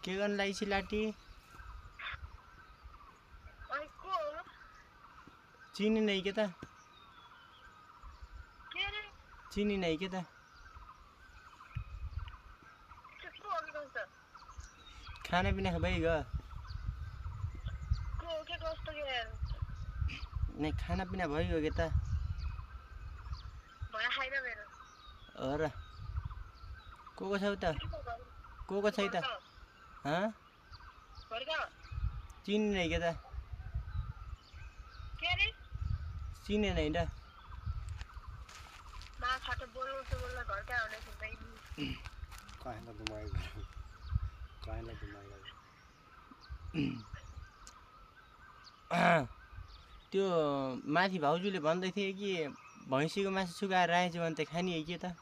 के गर्न लाइछि लाटी चिनी नै के त चिनी नै के त खाना पिना भइगयो नै खाना पिना भइगयो के त हो र को छ त को छ त हाँ चिनी नै के त चिने नै त त्यो माथि भाउजूले भन्दै थिए कि भैँसीको मासु सुकाएर राखेछु भने त खाने हो के त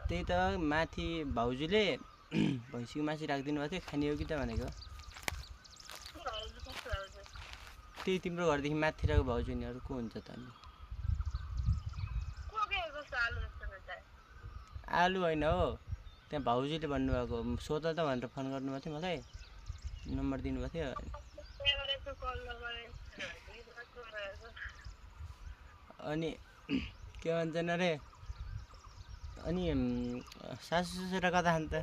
त्यही त माथि भाउजूले भैँसीको मासु राखिदिनु भएको थियो खाने हो कि त भनेको त्यही तिम्रो घरदेखि माथितिरको भाउजू नि अरू को हुन्छ त अनि आलु होइन हो त्यहाँ भाउजूले भन्नुभएको सोध त भनेर फोन गर्नुभएको थियो मलाई नम्बर दिनुभएको थियो अनि के भन्छन् अरे अनि सासु ससुरा कता खान्छ त